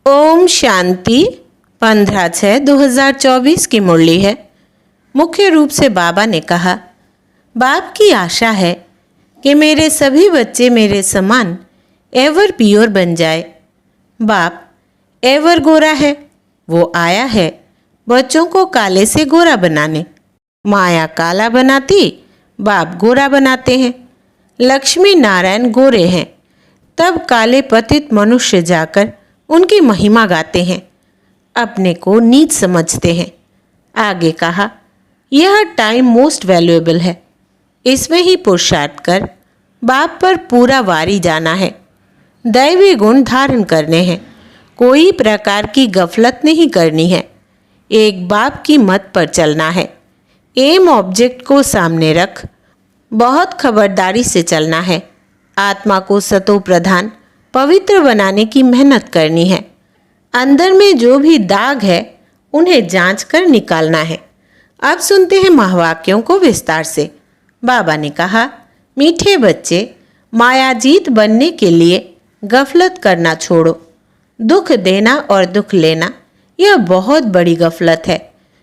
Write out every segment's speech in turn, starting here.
ओम शांति 15/6/2024 की मुरली है। मुख्य रूप से बाबा ने कहा, बाप की आशा है कि मेरे सभी बच्चे मेरे समान एवर प्योर बन जाए। बाप एवर गोरा है, वो आया है बच्चों को काले से गोरा बनाने। माया काला बनाती, बाप गोरा बनाते हैं। लक्ष्मी नारायण गोरे हैं, तब काले पतित मनुष्य जाकर उनकी महिमा गाते हैं, अपने को नीच समझते हैं। आगे कहा, यह टाइम मोस्ट वैल्यूएबल है, इसमें ही पुरुषार्थ कर बाप पर पूरा वारी जाना है। दैवी गुण धारण करने हैं, कोई प्रकार की गफलत नहीं करनी है। एक बाप की मत पर चलना है। एम ऑब्जेक्ट को सामने रख बहुत खबरदारी से चलना है। आत्मा को सतो प्रधान पवित्र बनाने की मेहनत करनी है। अंदर में जो भी दाग है उन्हें जांच कर निकालना है। अब सुनते हैं महावाक्यों को विस्तार से। बाबा ने कहा, मीठे बच्चे, मायाजीत बनने के लिए गफलत करना छोड़ो। दुख देना और दुख लेना यह बहुत बड़ी गफलत है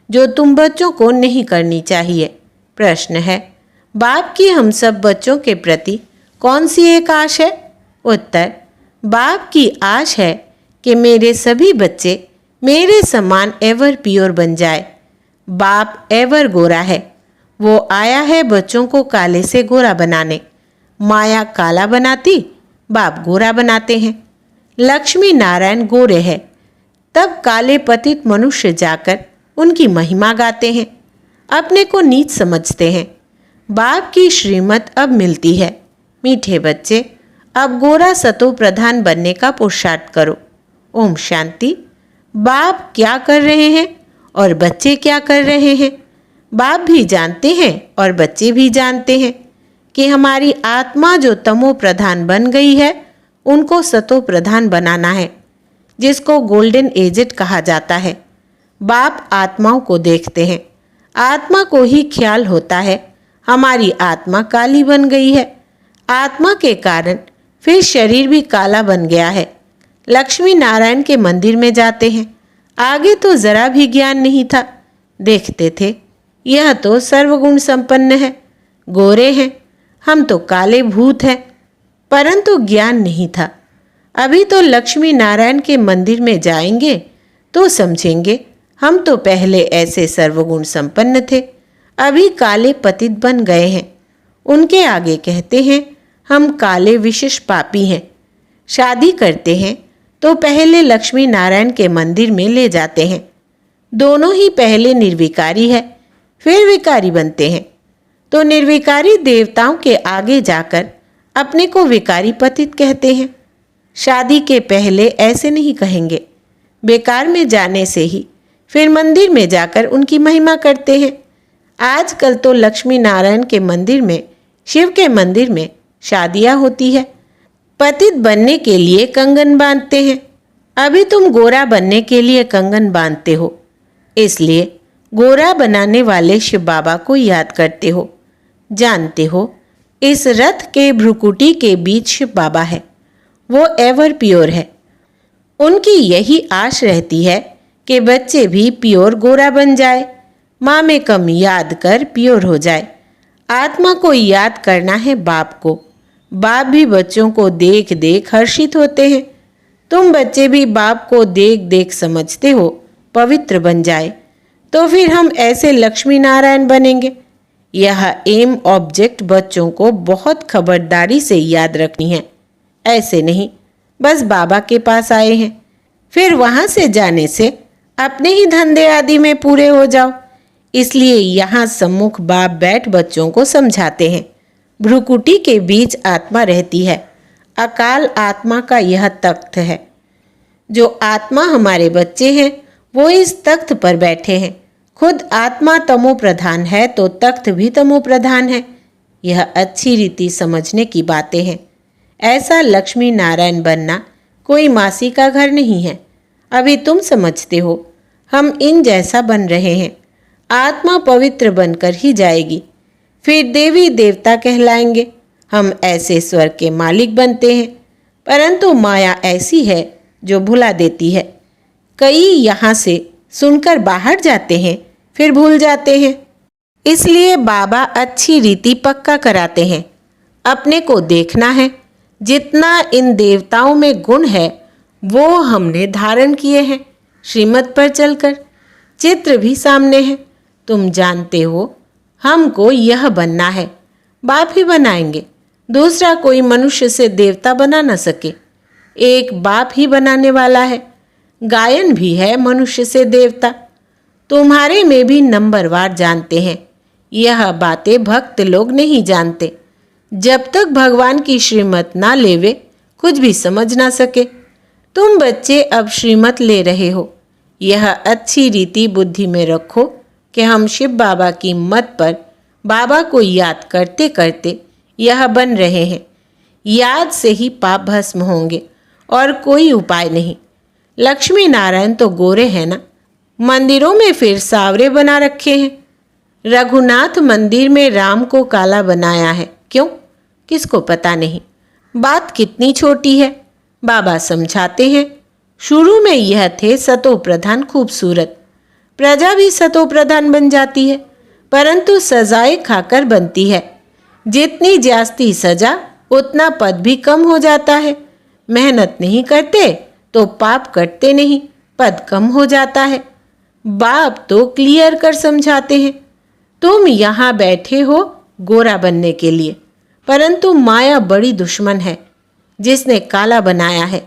जो तुम बच्चों को नहीं करनी चाहिए। प्रश्न है, बाप की हम सब बच्चों के प्रति कौन सी एक आश है? उत्तर, बाप की आश है कि मेरे सभी बच्चे मेरे समान एवर प्योर बन जाए। बाप एवर गोरा है, वो आया है बच्चों को काले से गोरा बनाने। माया काला बनाती, बाप गोरा बनाते हैं। लक्ष्मी नारायण गोरे है, तब काले पतित मनुष्य जाकर उनकी महिमा गाते हैं, अपने को नीच समझते हैं। बाप की श्रीमत अब मिलती है। मीठे बच्चे, अब गोरा सतो प्रधान बनने का पुरुषार्थ करो। ओम शांति। बाप क्या कर रहे हैं और बच्चे क्या कर रहे हैं? बाप भी जानते हैं और बच्चे भी जानते हैं कि हमारी आत्मा जो तमो प्रधान बन गई है उनको सतो प्रधान बनाना है, जिसको गोल्डन एजेड कहा जाता है। बाप आत्माओं को देखते हैं, आत्मा को ही ख्याल होता है हमारी आत्मा काली बन गई है। आत्मा के कारण फिर शरीर भी काला बन गया है। लक्ष्मी नारायण के मंदिर में जाते हैं, आगे तो जरा भी ज्ञान नहीं था। देखते थे यह तो सर्वगुण संपन्न है, गोरे हैं, हम तो काले भूत हैं, परंतु ज्ञान नहीं था। अभी तो लक्ष्मी नारायण के मंदिर में जाएंगे तो समझेंगे हम तो पहले ऐसे सर्वगुण संपन्न थे, अभी काले पतित बन गए हैं। उनके आगे कहते हैं हम काले विशेष पापी हैं। शादी करते हैं तो पहले लक्ष्मी नारायण के मंदिर में ले जाते हैं। दोनों ही पहले निर्विकारी है, फिर विकारी बनते हैं, तो निर्विकारी देवताओं के आगे जाकर अपने को विकारी पतित कहते हैं। शादी के पहले ऐसे नहीं कहेंगे, बेकार में जाने से ही फिर मंदिर में जाकर उनकी महिमा करते हैं। आजकल तो लक्ष्मी नारायण के मंदिर में, शिव के मंदिर में शादियां होती है। पतित बनने के लिए कंगन बांधते हैं। अभी तुम गोरा बनने के लिए कंगन बांधते हो, इसलिए गोरा बनाने वाले शिव बाबा को याद करते हो। जानते हो इस रथ के भ्रुकुटी के बीच शिव बाबा है, वो एवर प्योर है। उनकी यही आश रहती है कि बच्चे भी प्योर गोरा बन जाए, माँ में कम याद कर प्योर हो जाए। आत्मा को याद करना है बाप को। बाप भी बच्चों को देख देख हर्षित होते हैं। तुम बच्चे भी बाप को देख देख समझते हो पवित्र बन जाए, तो फिर हम ऐसे लक्ष्मी नारायण बनेंगे। यह एम ऑब्जेक्ट बच्चों को बहुत खबरदारी से याद रखनी है। ऐसे नहीं बस बाबा के पास आए हैं, फिर वहाँ से जाने से अपने ही धंधे आदि में पूरे हो जाओ। इसलिए यहाँ सम्मुख बाप बैठ बच्चों को समझाते हैं। भ्रुकुटी के बीच आत्मा रहती है, अकाल आत्मा का यह तख्त है। जो आत्मा हमारे बच्चे हैं वो इस तख्त पर बैठे हैं। खुद आत्मा तमो प्रधान है तो तख्त भी तमो प्रधान है। यह अच्छी रीति समझने की बातें हैं। ऐसा लक्ष्मी नारायण बनना कोई मासी का घर नहीं है। अभी तुम समझते हो हम इन जैसा बन रहे हैं। आत्मा पवित्र बनकर ही जाएगी, फिर देवी देवता कहलाएंगे। हम ऐसे स्वर्ग के मालिक बनते हैं, परंतु माया ऐसी है जो भुला देती है। कई यहाँ से सुनकर बाहर जाते हैं, फिर भूल जाते हैं। इसलिए बाबा अच्छी रीति पक्का कराते हैं। अपने को देखना है, जितना इन देवताओं में गुण है वो हमने धारण किए हैं श्रीमत पर चलकर। चित्र भी सामने है, तुम जानते हो हमको यह बनना है, बाप ही बनाएंगे। दूसरा कोई मनुष्य से देवता बना न सके, एक बाप ही बनाने वाला है। गायन भी है मनुष्य से देवता। तुम्हारे में भी नंबरवार जानते हैं, यह बातें भक्त लोग नहीं जानते। जब तक भगवान की श्रीमत ना लेवे कुछ भी समझ ना सके। तुम बच्चे अब श्रीमत ले रहे हो, यह अच्छी रीति बुद्धि में रखो कि हम शिव बाबा की मत पर बाबा को याद करते करते यह बन रहे हैं। याद से ही पाप भस्म होंगे और कोई उपाय नहीं। लक्ष्मी नारायण तो गोरे हैं ना, मंदिरों में फिर सावरे बना रखे हैं। रघुनाथ मंदिर में राम को काला बनाया है, क्यों? किसको पता नहीं। बात कितनी छोटी है, बाबा समझाते हैं। शुरू में यह थे सतो प्रधान खूबसूरत, प्रजा भी सतो प्रधान बन जाती है, परंतु सजाएं खाकर बनती है। जितनी जास्ती सजा उतना पद भी कम हो जाता है। मेहनत नहीं करते तो पाप कटते नहीं, पद कम हो जाता है। बाप तो क्लियर कर समझाते हैं। तुम यहाँ बैठे हो गोरा बनने के लिए, परंतु माया बड़ी दुश्मन है जिसने काला बनाया है।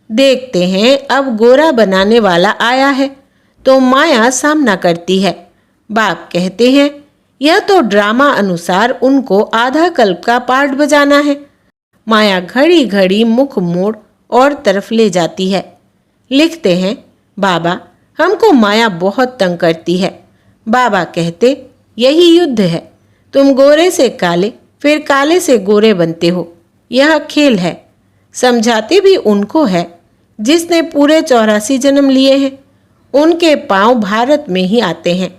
देखते हैं अब गोरा बनाने वाला आया है तो माया सामना करती है। बाप कहते हैं यह तो ड्रामा अनुसार उनको आधा कल्प का पार्ट बजाना है। माया घड़ी घड़ी मुख मोड़ और तरफ ले जाती है। लिखते हैं बाबा हमको माया बहुत तंग करती है। बाबा कहते यही युद्ध है, तुम गोरे से काले फिर काले से गोरे बनते हो, यह खेल है। समझाते भी उनको है जिसने पूरे 84 जन्म लिए हैं। उनके पांव भारत में ही आते हैं।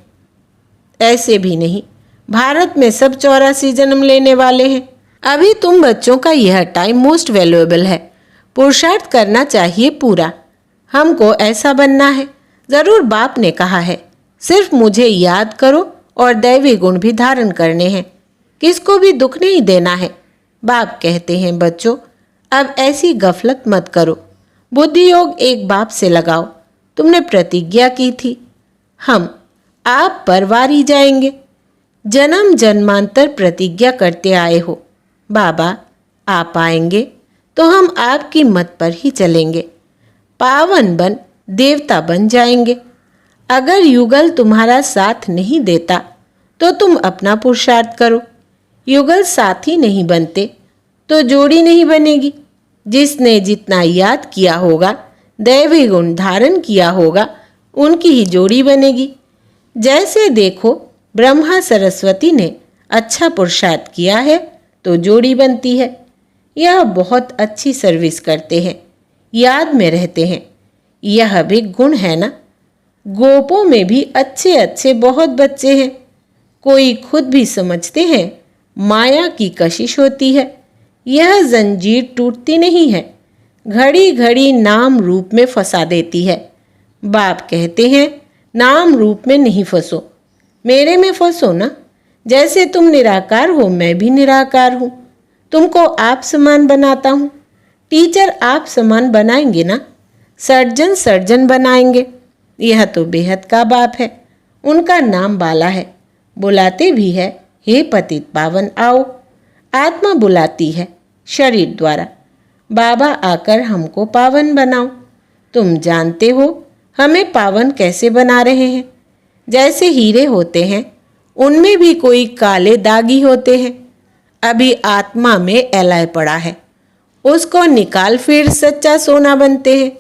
ऐसे भी नहीं, भारत में सब 84 जन्म लेने वाले हैं। अभी तुम बच्चों का यह टाइम मोस्ट वैल्यूएबल है। पुरुषार्थ करना चाहिए पूरा। हमको ऐसा बनना है, जरूर बाप ने कहा है। सिर्फ मुझे याद करो और दैवी गुण भी धारण करने हैं, किसको भी दुख नहीं देना है। बाप कहते हैं बच्चों अब ऐसी गफलत मत करो, बुद्धि योग एक बाप से लगाओ। तुमने प्रतिज्ञा की थी, हम आप पर वारी जाएंगे। जन्म जन्मांतर प्रतिज्ञा करते आए हो। बाबा आप आएंगे तो हम आपकी मत पर ही चलेंगे, पावन बन देवता बन जाएंगे। अगर युगल तुम्हारा साथ नहीं देता तो तुम अपना पुरुषार्थ करो। युगल साथी नहीं बनते तो जोड़ी नहीं बनेगी। जिसने जितना याद किया होगा, दैवी गुण धारण किया होगा, उनकी ही जोड़ी बनेगी। जैसे देखो ब्रह्मा सरस्वती ने अच्छा पुरुषार्थ किया है तो जोड़ी बनती है। यह बहुत अच्छी सर्विस करते हैं, याद में रहते हैं। यह भी गुण है ना। गोपों में भी अच्छे अच्छे बहुत बच्चे हैं। कोई खुद भी समझते हैं माया की कशिश होती है, यह जंजीर टूटती नहीं है, घड़ी घड़ी नाम रूप में फंसा देती है। बाप कहते हैं नाम रूप में नहीं फंसो, मेरे में फंसो ना। जैसे तुम निराकार हो मैं भी निराकार हूँ। तुमको आप समान बनाता हूँ। टीचर आप समान बनाएंगे ना, सर्जन सर्जन बनाएंगे। यह तो बेहद का बाप है, उनका नाम बाला है। बुलाते भी है हे पतित पावन आओ। आत्मा बुलाती है शरीर द्वारा, बाबा आकर हमको पावन बनाओ। तुम जानते हो हमें पावन कैसे बना रहे हैं। जैसे हीरे होते हैं उनमें भी कोई काले दागी होते हैं। अभी आत्मा में एलाय पड़ा है, उसको निकाल फिर सच्चा सोना बनते हैं।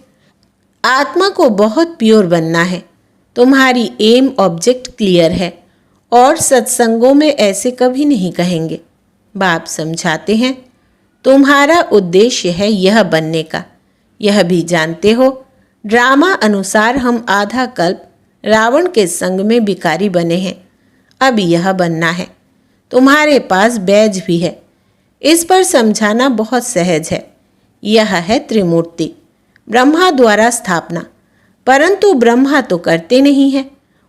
आत्मा को बहुत प्योर बनना है। तुम्हारी एम ऑब्जेक्ट क्लियर है और सत्संगों में ऐसे कभी नहीं कहेंगे। बाप समझाते हैं तुम्हारा उद्देश्य है यह बनने का, यह भी जानते हो। ड्रामा अनुसार हम आधा कल्प रावण के संग में भिखारी बने हैं। अब यह बनना है। तुम्हारे पास बैज भी है, इस पर समझाना बहुत सहज है। यह है त्रिमूर्ति। ब्रह्मा द्वारा स्थापना, परंतु ब्रह्मा तो करते नहीं है,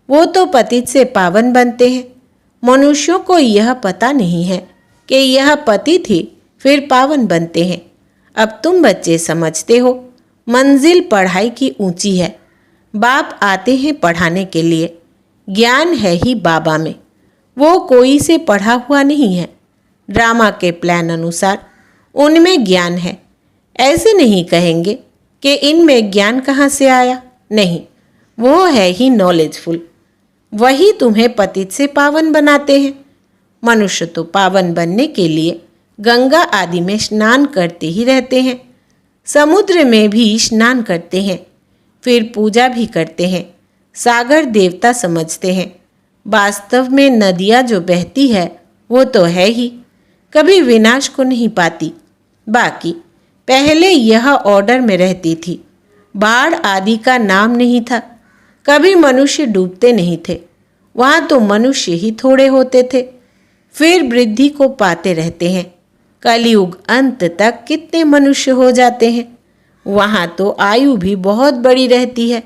वो तो पतित से पावन बनते हैं। मनुष्यों को यह पता नहीं है कि यह पतित ही फिर पावन बनते हैं। अब तुम बच्चे समझते हो, मंजिल पढ़ाई की ऊंची है। बाप आते हैं पढ़ाने के लिए। ज्ञान है ही बाबा में, वो कोई से पढ़ा हुआ नहीं है। ड्रामा के प्लान अनुसार उनमें ज्ञान है। ऐसे नहीं कहेंगे कि इनमें ज्ञान कहाँ से आया, नहीं, वो है ही नॉलेजफुल। वही तुम्हें पतित से पावन बनाते हैं। मनुष्य तो पावन बनने के लिए गंगा आदि में स्नान करते ही रहते हैं, समुद्र में भी स्नान करते हैं, फिर पूजा भी करते हैं, सागर देवता समझते हैं। वास्तव में नदियाँ जो बहती है वो तो है ही, कभी विनाश को नहीं पाती। बाकी पहले यह ऑर्डर में रहती थी, बाढ़ आदि का नाम नहीं था, कभी मनुष्य डूबते नहीं थे, वहाँ तो मनुष्य ही थोड़े होते थे, फिर वृद्धि को पाते रहते हैं। कलयुग अंत तक कितने मनुष्य हो जाते हैं, वहाँ तो आयु भी बहुत बड़ी रहती है,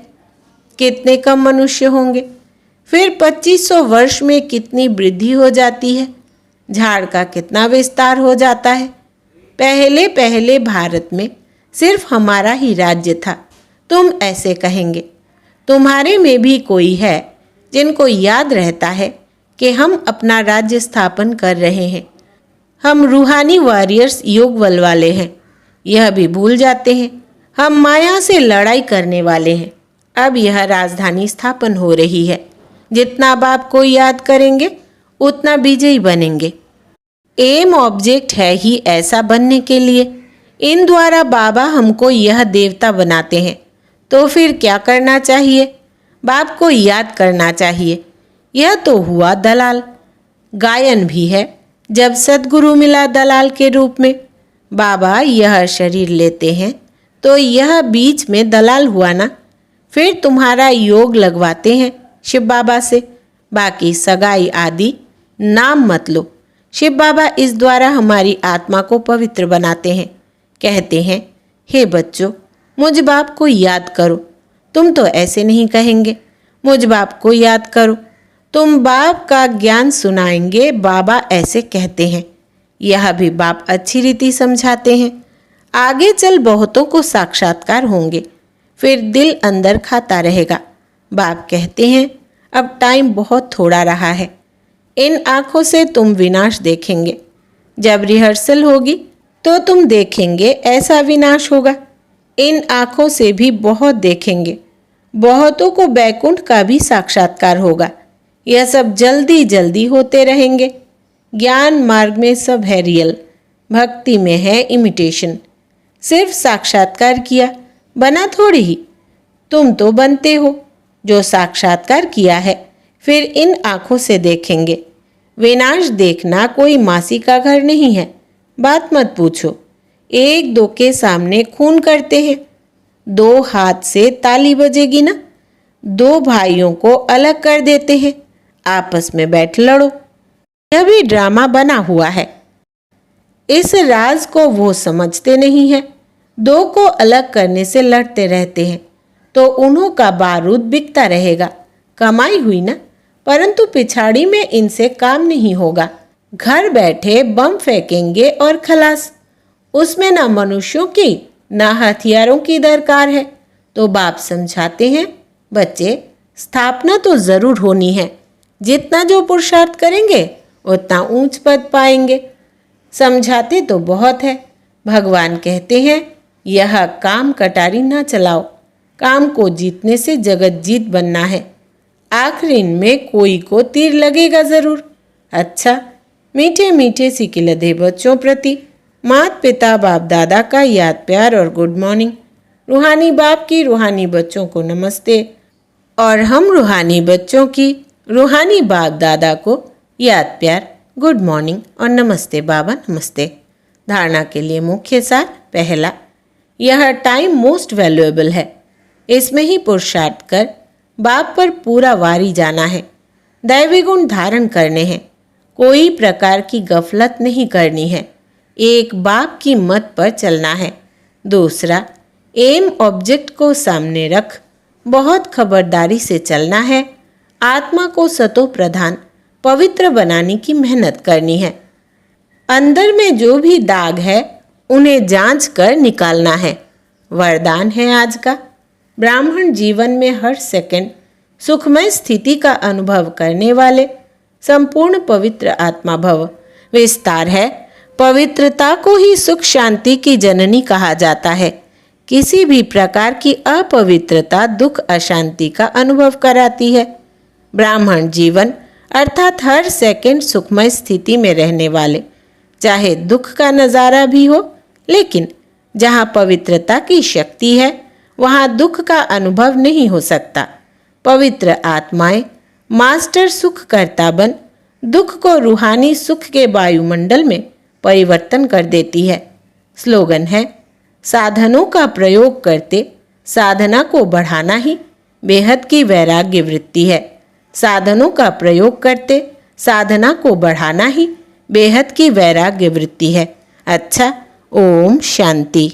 कितने कम मनुष्य होंगे। फिर 2500 वर्ष में कितनी वृद्धि हो जाती है, झाड़ का कितना विस्तार हो जाता है। पहले पहले भारत में सिर्फ हमारा ही राज्य था। तुम ऐसे कहेंगे, तुम्हारे में भी कोई है जिनको याद रहता है कि हम अपना राज्य स्थापन कर रहे हैं, हम रूहानी वॉरियर्स योग बल वाले हैं। यह भी भूल जाते हैं हम माया से लड़ाई करने वाले हैं। अब यह राजधानी स्थापन हो रही है, जितना बाप को याद करेंगे उतना विजयी बनेंगे। एम ऑब्जेक्ट है ही ऐसा बनने के लिए। इन द्वारा बाबा हमको यह देवता बनाते हैं, तो फिर क्या करना चाहिए? बाप को याद करना चाहिए। यह तो हुआ दलाल। गायन भी है, जब सद्गुरु मिला दलाल के रूप में। बाबा यह शरीर लेते हैं तो यह बीच में दलाल हुआ ना। फिर तुम्हारा योग लगवाते हैं शिव बाबा से, बाकी सगाई आदि नाम मत लो। शिव बाबा इस द्वारा हमारी आत्मा को पवित्र बनाते हैं। कहते हैं, हे बच्चों, मुझ बाप को याद करो। तुम तो ऐसे नहीं कहेंगे, मुझ बाप को याद करो। तुम बाप का ज्ञान सुनाएंगे, बाबा ऐसे कहते हैं। यह भी बाप अच्छी रीति समझाते हैं। आगे चल बहुतों को साक्षात्कार होंगे, फिर दिल अंदर खाता रहेगा। बाप कहते हैं, अब टाइम बहुत थोड़ा रहा है। इन आँखों से तुम विनाश देखेंगे। जब रिहर्सल होगी तो तुम देखेंगे ऐसा विनाश होगा। इन आँखों से भी बहुत देखेंगे। बहुतों को बैकुंठ का भी साक्षात्कार होगा। यह सब जल्दी जल्दी होते रहेंगे। ज्ञान मार्ग में सब है रियल, भक्ति में है इमिटेशन। सिर्फ साक्षात्कार किया, बना थोड़ी ही। तुम तो बनते हो। जो साक्षात्कार किया है फिर इन आँखों से देखेंगे। विनाश देखना कोई मासी का घर नहीं है। बात मत पूछो। एक दो के सामने खून करते हैं, 2 हाथ से ताली बजेगी ना। 2 भाइयों को अलग कर देते हैं, आपस में बैठ लड़ो। यह भी ड्रामा बना हुआ है। इस राज को वो समझते नहीं है। 2 को अलग करने से लड़ते रहते हैं तो उन्हों का बारूद बिकता रहेगा। कमाई हुई ना, परंतु पिछाड़ी में इनसे काम नहीं होगा। घर बैठे बम फेंकेंगे और खलास। उसमें ना मनुष्यों की ना हथियारों की दरकार है। तो बाप समझाते हैं, बच्चे, स्थापना तो जरूर होनी है। जितना जो पुरुषार्थ करेंगे उतना ऊंच पद पाएंगे। समझाते तो बहुत है। भगवान कहते हैं, यह काम कटारी ना चलाओ। काम को जीतने से जगत जीत बनना है। आखिर में कोई को तीर लगेगा जरूर। अच्छा, मीठे मीठे सिकिलधे बच्चों प्रति माता पिता बाप दादा का याद प्यार और गुड मॉर्निंग। रूहानी बाप की रूहानी बच्चों को नमस्ते, और हम रूहानी बच्चों की रूहानी बाप दादा को याद प्यार, गुड मॉर्निंग और नमस्ते बाबा, नमस्ते। धारणा के लिए मुख्य सार। पहला, यह टाइम मोस्ट वैल्यूएबल है। इसमें ही पुरुषार्थ कर बाप पर पूरा वारी जाना है। दैवी गुण धारण करने हैं। कोई प्रकार की गफलत नहीं करनी है। एक बाप की मत पर चलना है। दूसरा, एम ऑब्जेक्ट को सामने रख बहुत खबरदारी से चलना है। आत्मा को सतो प्रधान पवित्र बनाने की मेहनत करनी है। अंदर में जो भी दाग है उन्हें जांच कर निकालना है। वरदान है आज का। ब्राह्मण जीवन में हर सेकंड सुखमय स्थिति का अनुभव करने वाले संपूर्ण पवित्र आत्मा भव। विस्तार है, पवित्रता को ही सुख शांति की जननी कहा जाता है। किसी भी प्रकार की अपवित्रता दुख अशांति का अनुभव कराती है। ब्राह्मण जीवन अर्थात हर सेकंड सुखमय स्थिति में रहने वाले, चाहे दुख का नज़ारा भी हो, लेकिन जहाँ पवित्रता की शक्ति है वहाँ दुख का अनुभव नहीं हो सकता। पवित्र आत्माएं मास्टर सुख करता बन दुख को रूहानी सुख के वायुमंडल में परिवर्तन कर देती है। स्लोगन है, साधनों का प्रयोग करते साधना को बढ़ाना ही बेहद की वैराग्य वृत्ति है। साधनों का प्रयोग करते साधना को बढ़ाना ही बेहद की वैराग्य वृत्ति है। अच्छा, ओम शांति।